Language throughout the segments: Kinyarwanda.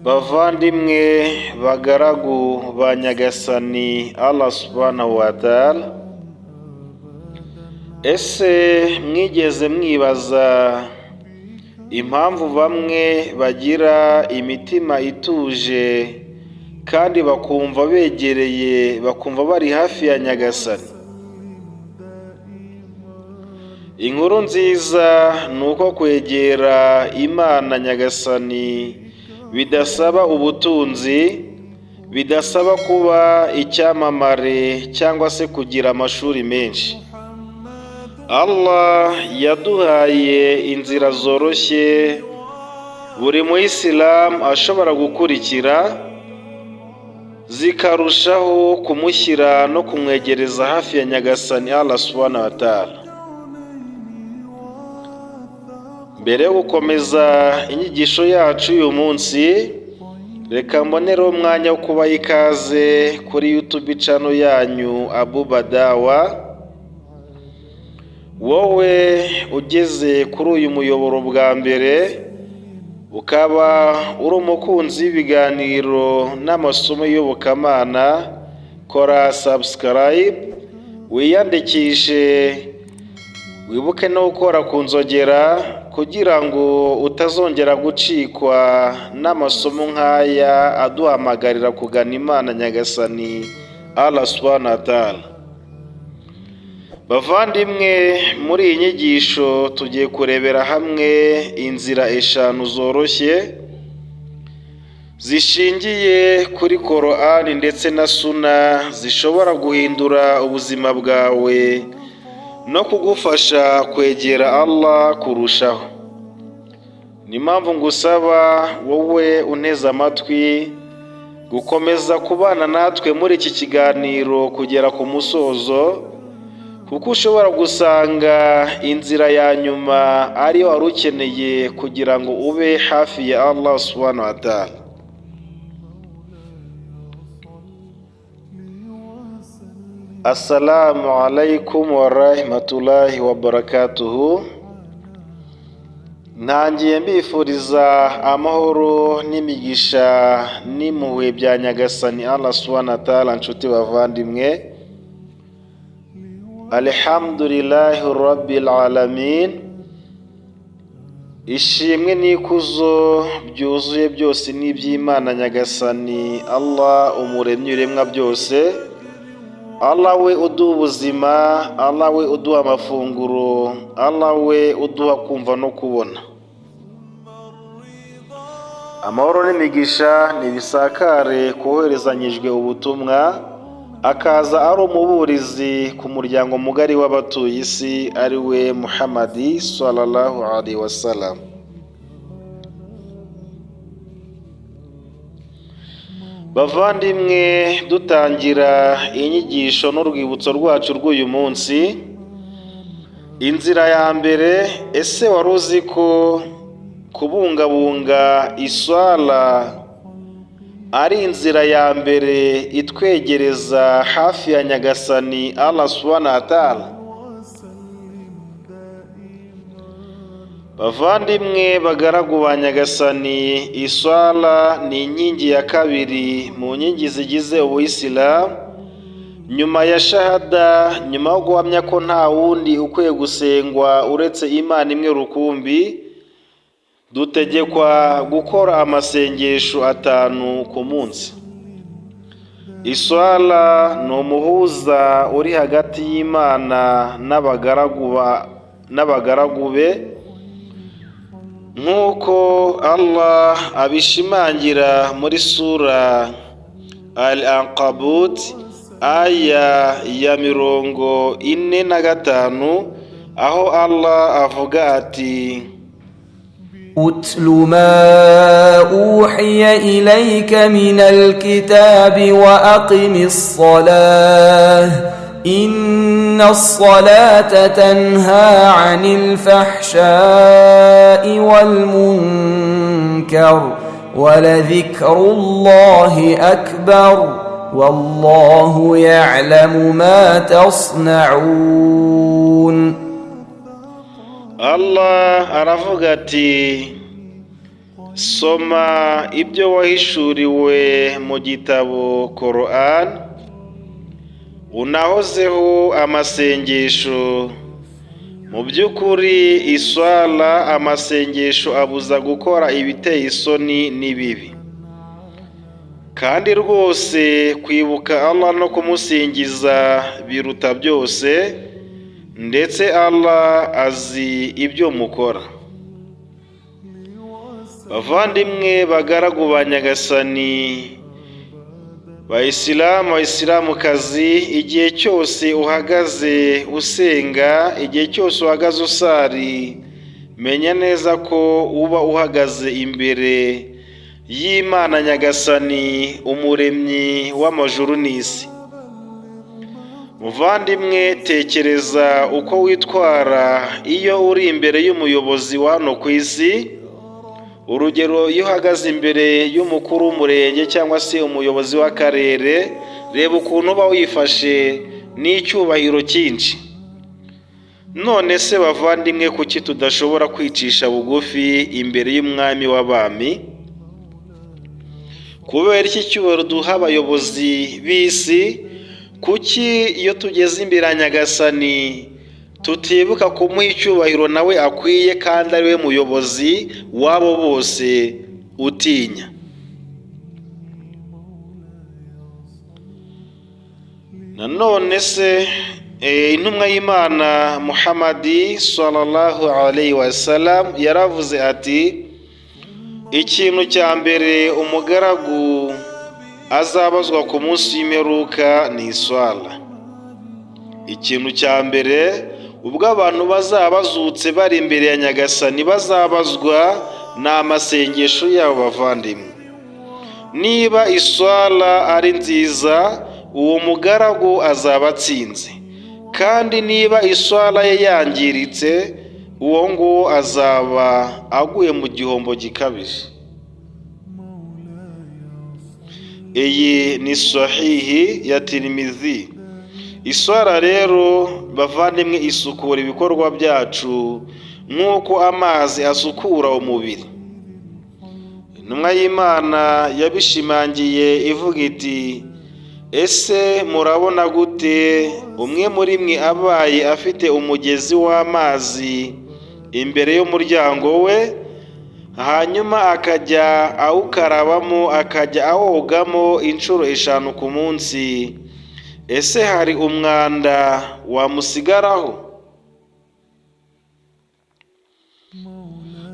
Bavandimwe bagaragu ba Nyagasani Allah subhanahu wa ta'ala, ese mwigeze mwibaza impamvu bamwe bagira imitima ituje kandi bakumva begereye, bakumva bari hafi ya Nyagasani? Inkuru nziza ni uko kwegera Imana Nyagasani bidasaba ubutunzi, bidasaba kuba icyamamare cyangwa se kugira amashuri menshi. Allah yaduhaye inzira zoroshye buri Muyisilamu ashobora gukurikira, zikarushaho kumushyira no kumwegereza hafi ya Nyagasani Allah subhanahu wa ta'ala. Mbere yo gukomeza inyigisho yacu uyu munsi, reka mbonereho umwanya wo kubaha ikaze kuri YouTube channel yanyu Abu Badawa. Wowe ugeze kuri uyu muyoboro bwa mbere, ukaba uri umukunzi w'ibiganiro n'amasomo y'Iyobokamana, kora subscribe, wiyandikishe, wibuke no gukora ku nzogera kugira ngo utazongera gucikwa n'amasomo nk'aya aduhamagarira kugana Imana Nyagasani Allah subhanahu wa ta'ala. Bavandimwe, muri iyi nyigisho tugiye kurebera hamwe inzira eshanu zoroshye zishingiye kuri Qur'an ndetse na Sunna zishobora guhindura ubuzima bwawe no kugufasha kwegera Allah kurushaho. Ni mpamvu ngusaba wowe unteze amatwi gukomeza kubana natwe muri iki kiganiro kugera ku musozo, kuko ushobora gusanga inzira ya nyuma ariyo wari ukeneye kugira ngo ube hafi ya Allah subhanahu wa ta'ala. Assalamu alaikum wa rahmatullahi wa barakatuhu. Ntangiye mbifuriza amahoro n'imigisha n'impuhwe bya Nyagasani Allah subhanahu wa ta'ala. Nshuti bavandimwe, alhamdulillahi rabbil alamin, ishimwe n'ikuzo byuzuye byose ni iby'Imana Nyagasani Allah, umuremyi w'ibiremwa byose. Allah we uduha ubuzima, Allah we uduha amafunguro, Allah we uduha kumva no kubona. Amahoro n'imigisha nibisakare koherezanyijwe ubutumwa, akaza ari umuburizi ku muryango mugari w'abatuye isi, ari we Muhammadi sallallahu alaihi wasallam. Bavandimwe, dutangira inyigisho n'urwibutso rwacu rw'uyu munsi, inzira ya mbere, ese wari uzi ko kubungabunga iswala ari inzira ya mbere itwegereza hafi ya Nyagasani Allah subhanahu wa ta'ala? Bavandimwe bagaragu ba Nyagasani, iswala ni inkingi ya kabiri mu nkingi zigize Ubuyisilamu, nyuma ya shahada, nyuma yo guhamya ko nta wundi ukwiye gusengwa uretse Imana imwe rukumbi. Dutegekwa gukora amasengesho 5 ku munsi. Iswala ni umuhuza uri hagati y'Imana n'abagaragu be, nk'uko Allah abishimangira muri sura Al-Ankabut aya ya 45, aho Allah avuga ati: أتل ما أوحي إليك من الكتاب وأقم الصلاة إن الصلاة تنهى عن الفحشاء والمنكر ولذكر الله أكبر والله يعلم ما تصنعون. Allah aravuga ati: soma ibyo wahishuriwe mu gitabo Quran, unahozeho amasengesho. Mu by'ukuri iswala, amasengesho abuza gukora ibiteye isoni n'ibibi, kandi rwose kwibuka Allah no kumusingiza biruta byose, ndetse Allah azi ibyo mukora. Bavandimwe bagaragu ba Nyagasani, Bayisilamukazi, igihe cyose uhagaze usenga, igihe cyose uhagaze usari, menya neza ko uba uhagaze imbere y'Imana Nyagasani, umuremyi w'amajuru n'isi. Muvandimwe, tekereza uko witwara iyo uri imbere y'umuyobozi wa hano ku isi. Urugero, iyo uhagaze imbere y'umukuru w'umurenge cyangwa se umuyobozi w'akarere, reba ukuntu uba wifashe n'icyubahiro cyinshi. None se bavandimwe, kuki tudashobora kwicisha bugufi imbere y'umwami w'abami? Kubera iki cyubahiro duha abayobozi b'isi? Kuki iyo tugeze imbere ya Nyagasani tutibuka kumuha icyubahiro nawe akwiye, kandi ari we muyobozi w'abo bose utinya? Nanone se intumwa y'Imana Muhammadi sallallahu alayhi wa sallam yaravuze ati, ikintu cya mbere umugaragu azabazwa ku munsi w'imperuka ni iswala. Ikintu cya mbere ubwo abantu bazaba bazutse bari imbere ya Nyagasani bazabazwa ni amasengesho yabo. Bavandimwe, niba iswala ari nziza, uwo mugaragu azaba atsinze, kandi niba iswala ye yangiritse, uwo nguwo azaba aguye mu gihombo gikabije. Iyi ni sahihi ya Tirmidhi. Iswala rero bavandimwe isukura ibikorwa byacu nk'uko amazi asukura umubiri. Intumwa y'Imana yabishimangiye ivuga iti, ese murabona gute umwe muri mwe abaye afite umugezi w'amazi imbere y'umuryango we, hanyuma akajya awukarabamo, akajya awogamo inshuro 5 ku munsi, ese hari umwanda wamusigaraho?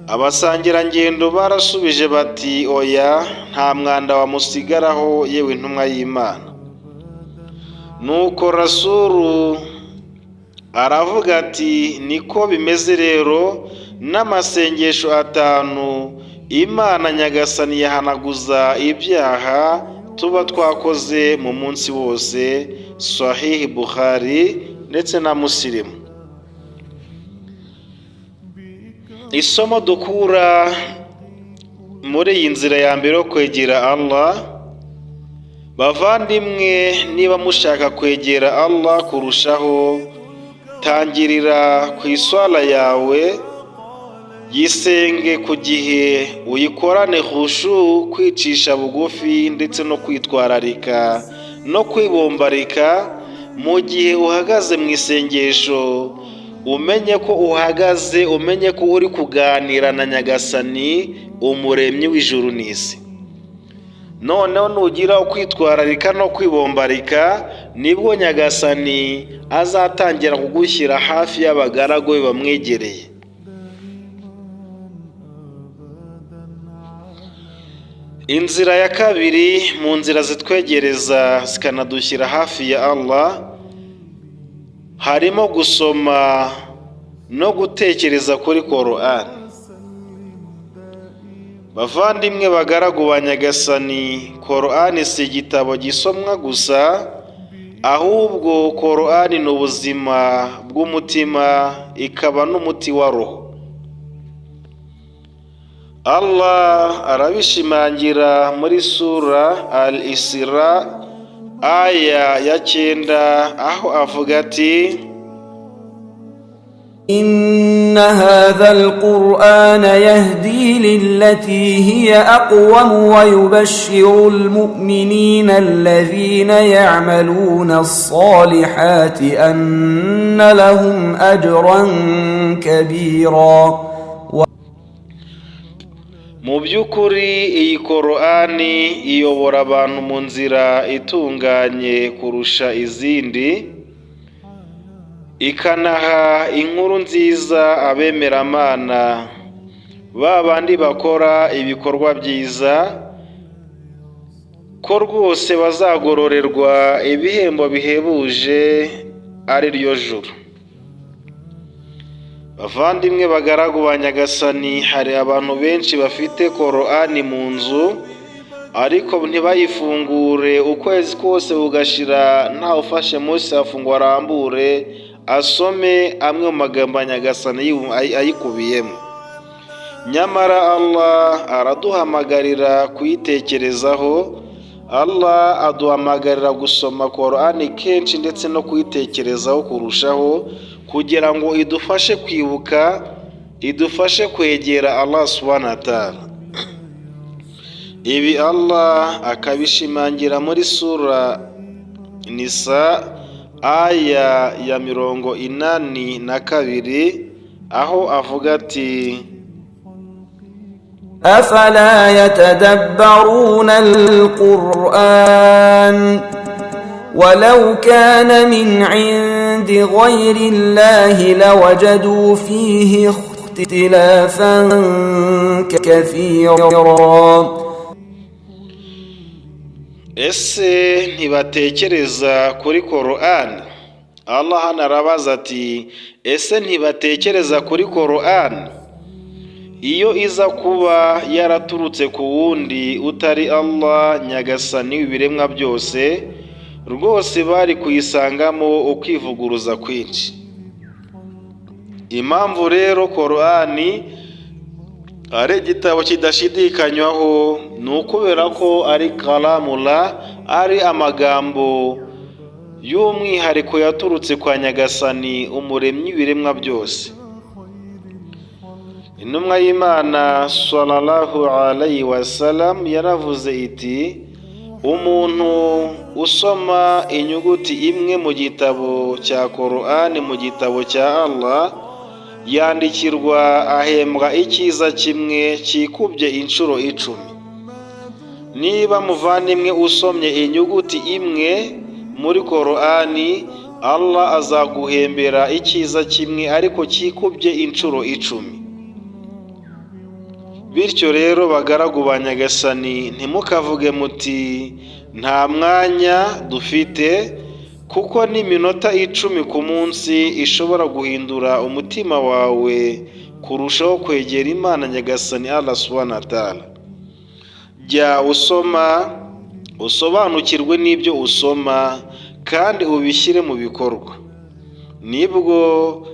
Abasangirangendo barasubije bati, oya, nta mwanda wamusigaraho, yewe intumwa y'Imana. Nuko Rasulu aravuga ati, niko bimeze rero, n'amasengesho 5 Imana Nyagasani yahanaguza ibyaha tuba twakoze mu munsi wose. Sahih Bukhari ndetse na Muslim. Isomo dukura muri iyi nzira ya mbere yo kwegera Allah. Bavandimwe, niba mushaka kwegera Allah kurushaho, tangirira ku iswala yawe, yisenge ku gihe, uyikorane khushu, kwicisha bugufi ndetse no kwitwararika no kwibombarika. Mu gihe uhagaze mu isengesho, umenye ko uhagaze, umenye ko uri kuganira na Nyagasani, umuremyi w'ijuru n'isi. Noneho nugira kwitwararika no kwibombarika, nibwo Nyagasani azatangira kugushyira hafi y'abagaragu be bamwegereye. Inzira ya kabiri mu nzira zitwegereza zikanadushyira hafi ya Allah, harimo gusoma no gutekereza kuri Quran. Bavandimwe bagaragu ba Nyagasani, Quran si igitabo gisomwa gusa, ahubwo Quran ni ubuzima bw'umutima, ikaba n'umuti wa roho. Allah arabishimangira muri sura Al-Isra aya ya 9, aho avuga ati, إن هذا القرآن يهدي للتي هي أقوم ويبشر المؤمنين الذين يعملون الصالحات أن لهم أجرا كبيرا. mu by'ukuri iyi Korani iyobora abantu mu nzira itunganye kurusha izindi, ikanaha inkuru nziza abemeramana ba bandi bakora ibikorwa byiza ko rwose bazagororerwa ibihembo bihebuje ari ryo juru. Bavandimwe bagaragu ba Nyagasani, hari abantu benshi bafite Korani mu nzu ariko ntibayifungure, ukwezi kose ugashira ntawe ufashe musafu ngo arambure asome amwe mu magambo ya Nyagasani ayikubiyemo. Nyamara Allah araduhamagarira kuyitekerezaho. Allah aduhamagarira gusoma Korani kenshi ndetse no kuyitekerezaho kurushaho, kugira ngo idufashe kwibuka, idufashe kwegera Allah subhanahu wa ta'ala. Ibi Allah akabishimangira muri sura Nisa aya ya 82, aho avuga ati: أفلا يتدبرون القرآن ولو كان من عند غير الله لوجدوا فيه اختلافا كثيرا. Ese ntibatekereza kuri Korani? Allah hano arabaza ati, ese ntibatekereza kuri Korani? Iyo iza kuba yaraturutse ku wundi utari Allah Nyagasani w'ibiremwa byose, rwose bari kuyisangamo ukwivuguruza kwinshi. Impamvu rero Korani ari igitabo kidashidikanywaho ni ukubera ko ari kalamullah, ari amagambo y'umwihariko yaturutse kwa Nyagasani umuremyi w'ibiremwa byose. Intumwa y'Imana sallallahu alayhi wa sallam yaravuze iti, umuntu usoma inyuguti imwe mu gitabo cya Korani, mu gitabo cya Allah, yandikirwa ahembwa icyiza kimwe kikubye inshuro 10. Niba muvandimwe usomye inyuguti imwe muri Korani, Allah azaguhembera icyiza kimwe ariko kikubye inshuro 10. Bityo rero bagaragu ba Nyagasani, ntimukavuge muti nta mwanya dufite, kuko n'iminota 10 ku munsi ishobora guhindura umutima wawe kurushaho kwegera Imana Nyagasani Allah subhanahu wa ta'ala. Jya usoma, usobanukirwe n'ibyo usoma kandi ubishyire mu bikorwa, nibwo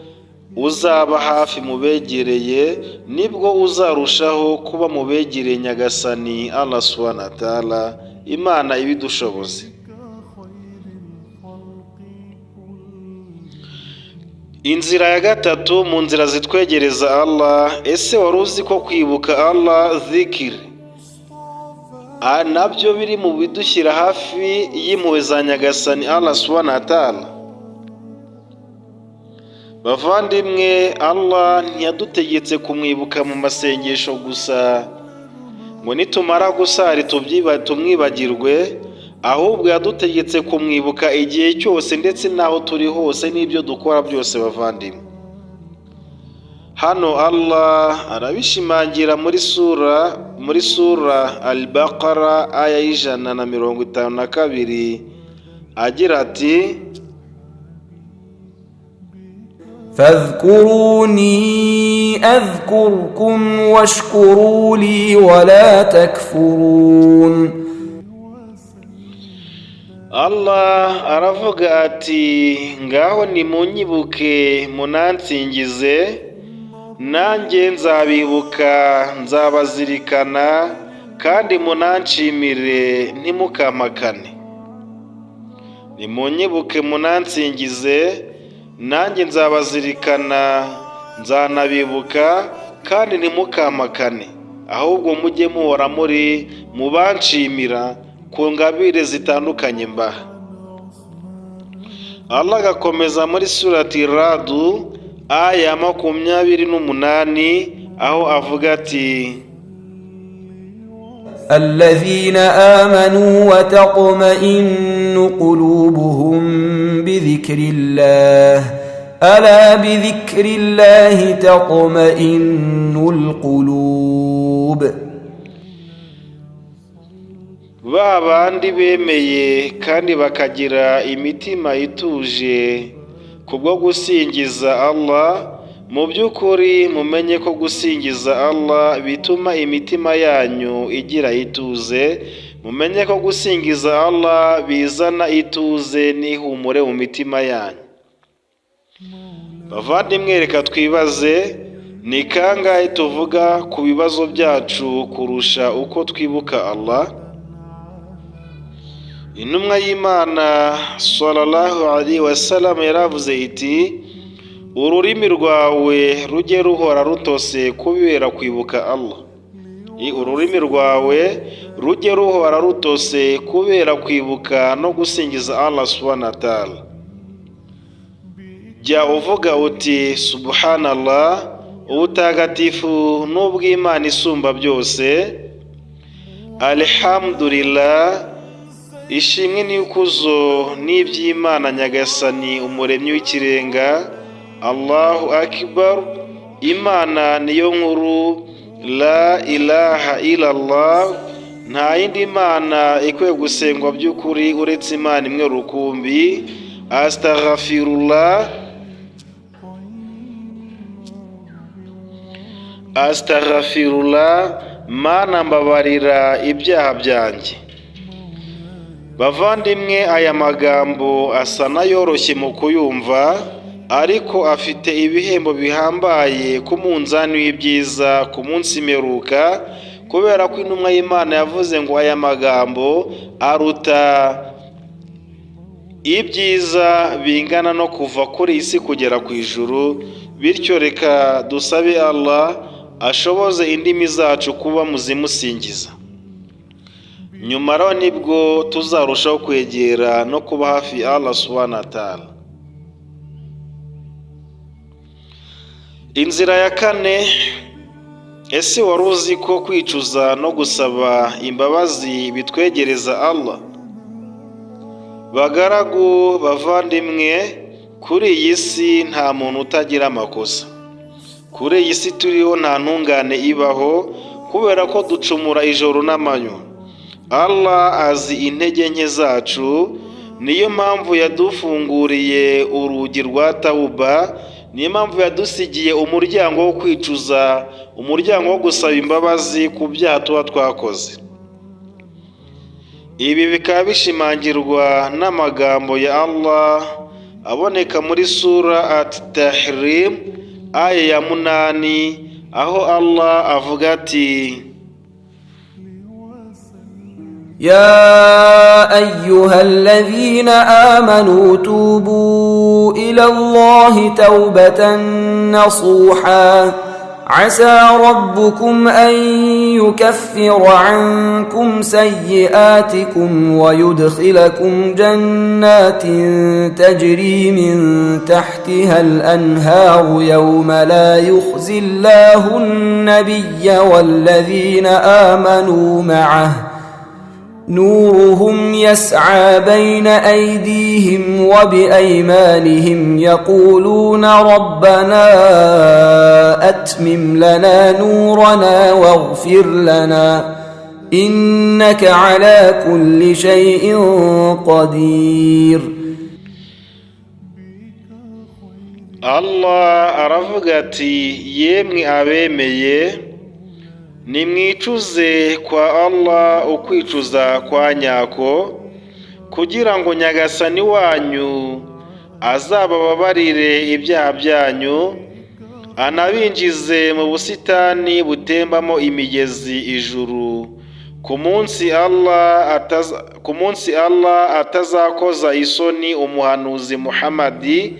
uzaba hafi mu begereye, nibwo uzarushaho kuba mu begereye Nyagasani Allah subhanahu wa ta'ala, Imana ibidushoboze. Inzira ya gatatu mu nzira zitwegereza Allah. Ese wari uzi ko kwibuka Allah, zikiri, nabyo biri mu bidushyira hafi y'impuhwe za Nyagasani Allah subhanahu wa ta'ala? Bavandimwe, Allah ntiyadutegetse kumwibuka mu masengesho gusa ngo nitumara gusara tumwibagirwe, ahubwo yadutegetse kumwibuka igihe cyose ndetse n'aho turi hose n'ibyo dukora byose. Bavandimwe, hano Allah arabishimangira muri sura Al-Baqara aya 152 agira ati: فاذكروني أذكركم واشكروا لي ولا تكفرون. Allah aravuga ati, ngaho nimunyibuke munansingize, nanjye nzabibuka, nzabazirikana, kandi munanshimire ntimukampakane. Nimunyibuke munansingize, nanjye nzabazirikana, nzanabibuka kandi ntimukamakane, ahubwo mujye muhora muri mu banshimira ku ngabire zitandukanye mbaha. Allah agakomeza muri surati Radu aya 28 aho avuga ati الذين آمنوا وتطمئن قلوبهم بذكر الله ألا بذكر الله تطمئن القلوب. ba bandi bemeye kandi bakagira imitima ituje kubwo gusingiza Allah, mu by'ukuri mumenye ko gusingiza Allah bituma imitima yanyu igira ituze. Mumenye ko gusingiza Allah bizana ituze n'ihumure mu mitima yanyu. Bavandimwe, reka twibaze, ni kangahe tuvuga ku bibazo byacu kurusha uko twibuka Allah? Intumwa y'Imana sallallahu alaihi wasallam yaravuze iti, ururimi rwawe rujye ruhora rutose kubera kwibuka Allah. Ururimi rwawe rujye ruhora rutose kubera kwibuka no gusingiza Allah subhanahu wa ta'ala. Jya uvuga uti subhanallah, ubutagatifu n'ubw'Imana isumba byose, alhamdulillah, ishimwe n'ikuzo n'iby'Imana Nyagasani umuremyi w'ikirenga, Allahu akbar, Imana niyo nkuru, la ilaha illallah, nta yindi Mana ikwiye gusengwa by'ukuri uretse Imana imwe rukumbi, astaghfirullah, Mana mbabarira ibyaha byanjye. Bavandimwe, aya magambo asa n'ayoroshye mu kuyumva, ariko afite ibihembo bihambaye ku munzani w'ibyiza ku munsi mperuka, kubera ko intumwa y'Imana yavuze ngo aya magambo aruta ibyiza bingana no kuva kuri isi kugera ku ijuru. Bityo reka dusabe Allah ashoboze indimi zacu kuba muzimusingiza. Nyuma rero nibwo tuzarushaho kwegera no kuba hafi Allah subhanahu wa ta'ala. Inzira ya kane, ese wari uzi ko kwicuza no gusaba imbabazi bitwegereza Allah? Bagaragu, bavandimwe, kuri iyi si nta muntu utagira amakosa. Kuri iyi si turiho nta ntungane ibaho, kubera ko ducumura ijoro n'amanywa. Allah azi intege nke zacu, niyo mpamvu yadufunguriye urugi rwa tauba, niyo mpamvu yadusigiye umuryango wo kwicuza, umuryango wo gusaba imbabazi ku byaha tuba twakoze. Ibi bikaba bishimangirwa n'amagambo ya Allah aboneka muri sura At-Tahrim aya ya 8, aho Allah avuga ati, يا أيها الذين آمنوا توبوا إلى الله توبة نصوحا عسى ربكم أن يكفر عنكم سيئاتكم ويدخلكم جنات تجري من تحتها الأنهار يوم لا يخزي الله النبي والذين آمنوا معه نورهم يسعى بين أيديهم وبأيمانهم يقولون ربنا أتمم لنا نورنا واغفر لنا إنك على كل شيء قدير. Allah aravuga ati, yemwe abemeye, nimwicuze kwa Allah ukwicuza kwa nyako, kugira ngo Nyagasani wanyu azabababarire ibyaha byanyu, anabinjize mu busitani butembamo imigezi ijuru, ku munsi Allah atazakoza isoni umuhanuzi Muhammadi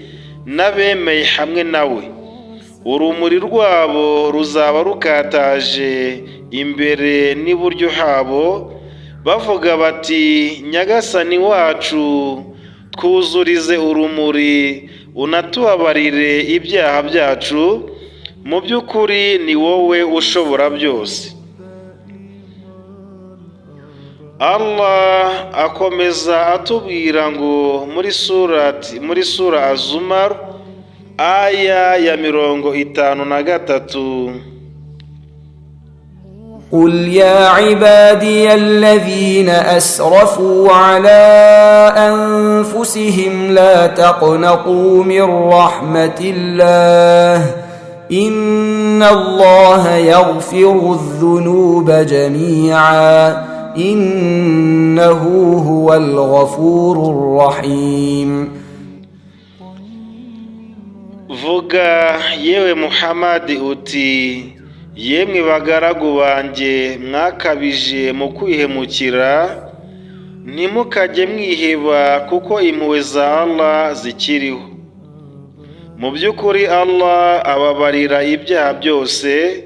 n'abemeye hamwe nawe. urumuri rwabo ruzaba rukataje imbere n'iburyo habo, bavuga bati nyagasani wacu twuzurize urumuri, unatubabarire ibyaha byacu, mu by'ukuri ni wowe ushobora byose. Allah akomeza atubwira ngo muri sura Az-Zumar aya ya 53, قل يا عبادي الذين أسرفوا على أنفسهم لا تقنطوا من رحمة الله إن الله يغفر الذنوب جميعا إنه هو الغفور الرحيم. vuga yewe Muhammad uti yemwe bagaragu banjye mwakabije mu kwihemukira, ntimukajye mwiheba kuko impuhwe za Allah zikiriho. Mu by'ukuri Allah ababarira ibyaha byose,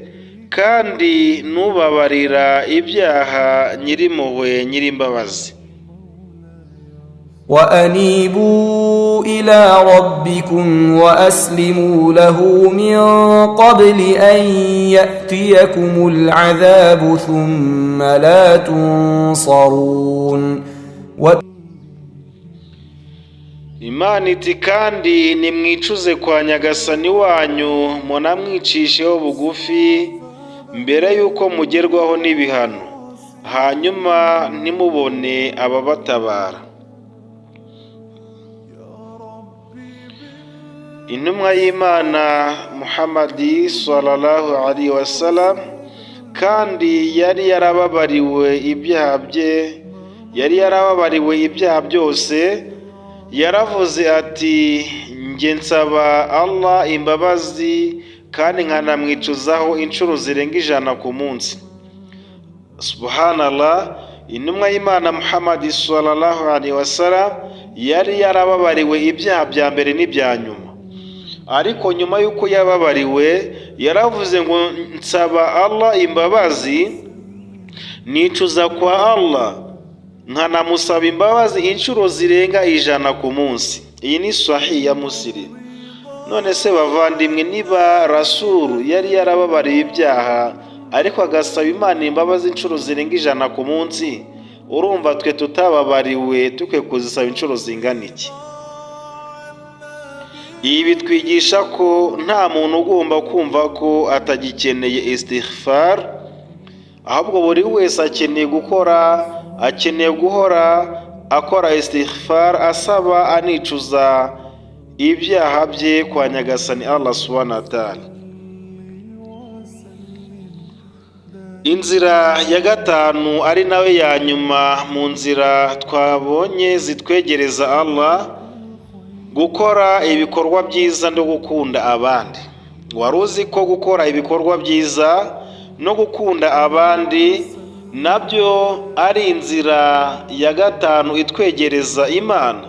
kandi nubabarira ibyaha nyirimpuhwe nyirimbabazi. وأنيبوا إلى ربكم وأسلموا له من قبل أن يأتيكم العذاب ثم لا تنصرون. Imana iti kandi nimwicuze kwa nyagasani wanyu, munamwicisheho bugufi mbere y'uko mugerwaho n'ibihano, hanyuma ntimubone ababatabara. Intumwa y'Imana Muhammad sallallahu alaihi wasallam kandi yari yarababariwe ibyaha byose, yaravuze ati njye nsaba Allah imbabazi kandi nkanamwicuzaho inshuro zirenga 100 ku munsi. Subhanallah, intumwa y'Imana Muhammad sallallahu alaihi wasallam yari yarababariwe ibyaha bya mbere n'ibya nyuma, ariko nyuma y'uko yababariwe yaravuze ngo nsaba Allah imbabazi, nicuza kwa Allah nkanamusaba imbabazi inshuro zirenga 100 ku munsi. Iyi ni sahih ya Muslim. None se bavandimwe, niba Rasul yari yarababariye ibyaha ariko agasaba Imana imbabazi inshuro zirenga 100 ku munsi, urumva twe tutababariwe tukwe kuzisaba inshuro zingana iki? Ibi bitwigisha ko nta muntu ugomba kumva ko atagikeneye istighfar, ahubwo buri wese akeneye guhora akora istighfar, asaba anicuza ibyaha bye kwa nyagasani Allah subhanahu wa ta'ala. Inzira ya gatanu ari nawe ya nyuma mu nzira twabonye zitwegereza Allah, gukora ibikorwa byiza no gukunda abandi. Wari uzi ko gukora ibikorwa byiza no gukunda abandi nabyo ari inzira ya gatanu itwegereza Imana?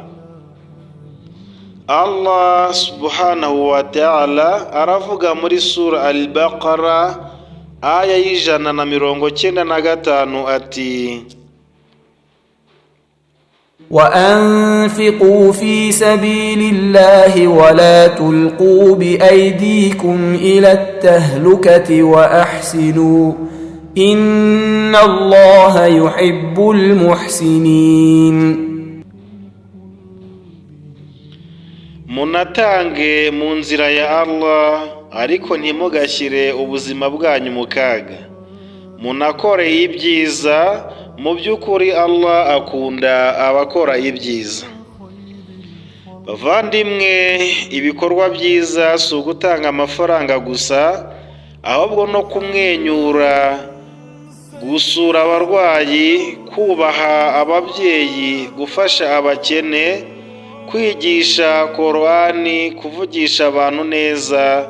Allah subhanahu wa ta'ala aravuga muri sura Al-Baqara aya y'195 ati وأنفقوا في سبيل الله ولا تلقوا بأيديكم إلى التهلكة وأحسنوا إن الله يحب المحسنين. munatange mu nzira ya Allah, ariko ntimugashyire ubuzima bwanyu mu kaga. Munakoreye ibyiza, mu by'ukuri Allah akunda abakora ibyiza. Bavandimwe, ibikorwa byiza si ugutanga amafaranga gusa, ahubwo no kumwenyura, gusura abarwayi, kubaha ababyeyi, gufasha abakene, kwigisha Korani, kuvugisha abantu neza,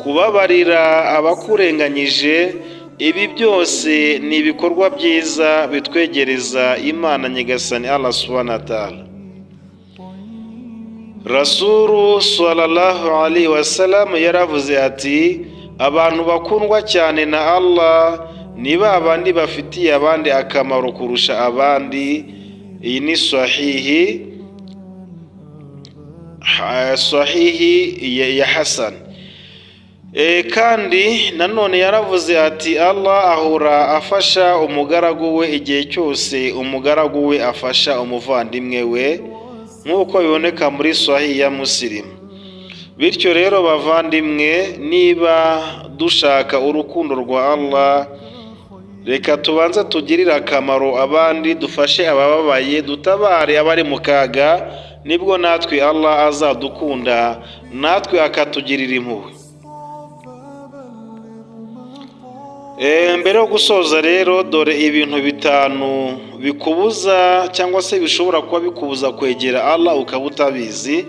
kubabarira abakurenganyije. Ibi byose ni ibikorwa byiza bitwegereza Imana nyagasani Allah subhanahu wa ta'ala. Rasulu sallallahu alaihi wasallam yaravuze ati abantu bakundwa cyane na Allah ni babandi bafitiye abandi akamaro kurusha abandi. Iyi ni sahihi ya Hasan. Kandi nanone yaravuze ati Allah ahora afasha umugaragu we igihe cyose umugaragu we afasha umuvandimwe we, nk'uko biboneka muri sahihi ya Muslim. Bityo rero bavandimwe, niba dushaka urukundo rwa Allah, reka tubanza tugirire akamaro abandi, dufashe abababaye, dutabare abari mu kaga, nibwo natwe Allah azadukunda, natwe akatugirira impuhwe. Mbere yo gusoza rero, dore ibintu 5 bikubuza cyangwa se bishobora kuba bikubuza kwegera Allah ukaba utabizi.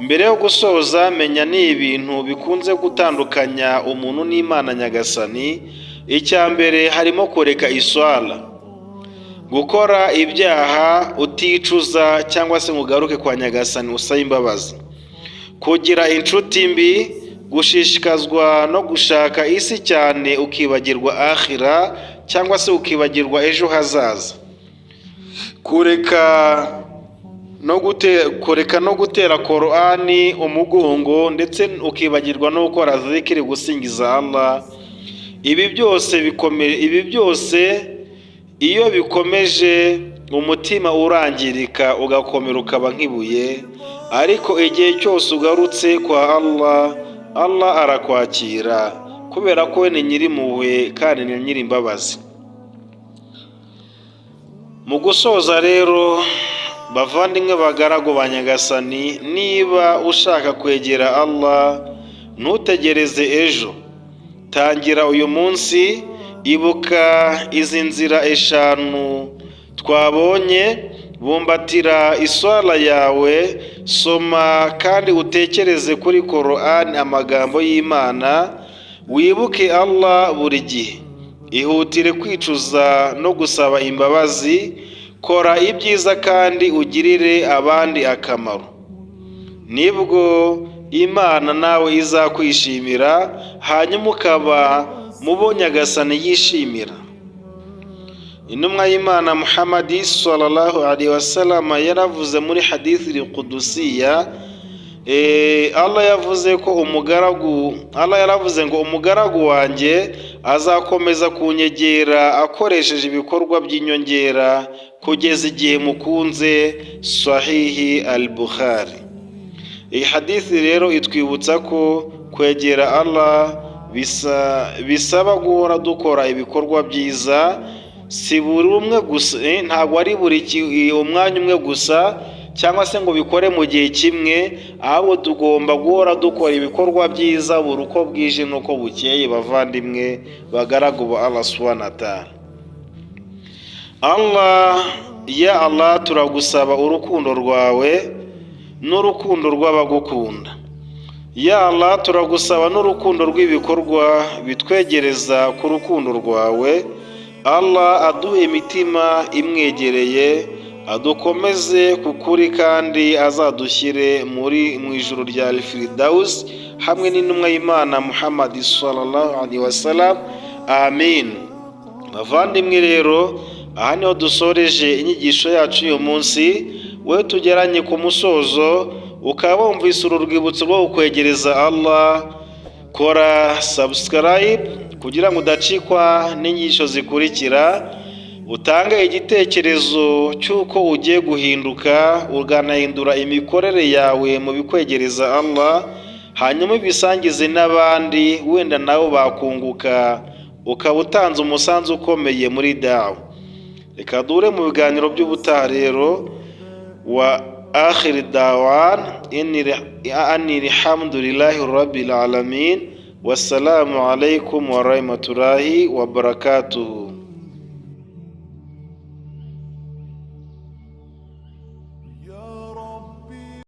Mbere yo gusoza, menya ni ibintu bikunze gutandukanya umuntu n'Imana Nyagasani. Icya mbere harimo kureka iswala, gukora ibyaha uticuza cyangwa se mugaruke kwa Nyagasani usaba imbabazi, kugira inshuti mbi, gushishikazwa no gushaka isi cyane ukibagirwa akhira cyangwa se ukibagirwa ejo hazaza, kureka no gutera Korani umugongo, ndetse ukibagirwa no gukora zikiri gusingiza Allah. Ibi byose iyo bikomeje umutima urangirika, ugakomera ukaba nk'ibuye, ariko igihe cyose ugarutse kwa Allah arakwakira, kubera ko we ni nyirimpuhwe kandi ni nyirimbabazi. Mu gusoza rero, bavandimwe bagaragu ba Nyagasani, niba ushaka kwegera Allah, ntutegereze ejo, tangira uyu munsi. Ibuka izi nzira 5 twabonye, bumbatira iswala yawe, soma kandi utekereze kuri Qur'an, amagambo y'Imana, wibuke Allah buri gihe, ihutire kwicuza no gusaba imbabazi, kora ibyiza kandi ugirire abandi akamaro, nibwo Imana nawe izakwishimira, hanyuma ukaba mubo Nyagasani yishimira. Intumwa y'Imana Muhammad sallallahu alaihi wasallam yaravuze muri hadithi al-Qudusiyya, Allah yaravuze ngo umugaragu wanjye azakomeza kunyegera akoresheje ibikorwa by'inyongera kugeza igihe mukunze. Sahihi al-Bukhari. Iyi hadithi rero itwibutsa ko kwegera Allah bisaba guhora dukora ibikorwa byiza, si buri umwe gusa, ntabwo ari buri umwanya umwe gusa, cyangwa se ngo bikore mu gihe kimwe, ahubwo tugomba guhora dukora ibikorwa byiza buri uko bwije n'uko bukeye. Bavandimwe bagaragu ba Allah subhanahu wa ta'ala, ya Allah turagusaba urukundo rwawe n'urukundo rw'abagukunda. Ya Allah turagusaba n'urukundo rw'ibikorwa bitwegereza ku rukundo rwawe. Allah aduhe imitima imwegereye, adukomeze ku kuri, kandi azadushyire mu ijuru rya Al-Firdaus hamwe n'intumwa y'Imana Muhammad sallallahu alaihi wasallam. Amin. Bavandimwe rero, aha niho dusoreje inyigisho yacu uyu munsi. We tugeranye ku musozo, ukaba wumvise uru rwibutso rwo kukwegereza Allah. Kora subscribe kugira ngo udacikwa n'inyigisho zikurikira, utange igitekerezo cy'uko ugiye guhinduka uganahindura imikorere yawe mu bikwegereza Allah, hanyuma bisangize n'abandi, wenda nabo bakunguka, ukaba utanze umusanzu ukomeye muri dawa. Reka dure mu biganiro by'ubutaha rero. Wa akhir dawan alhamdulillahi rabbil alamin. Wassalamu alaikum wa rahmatullahi wa barakatuhu.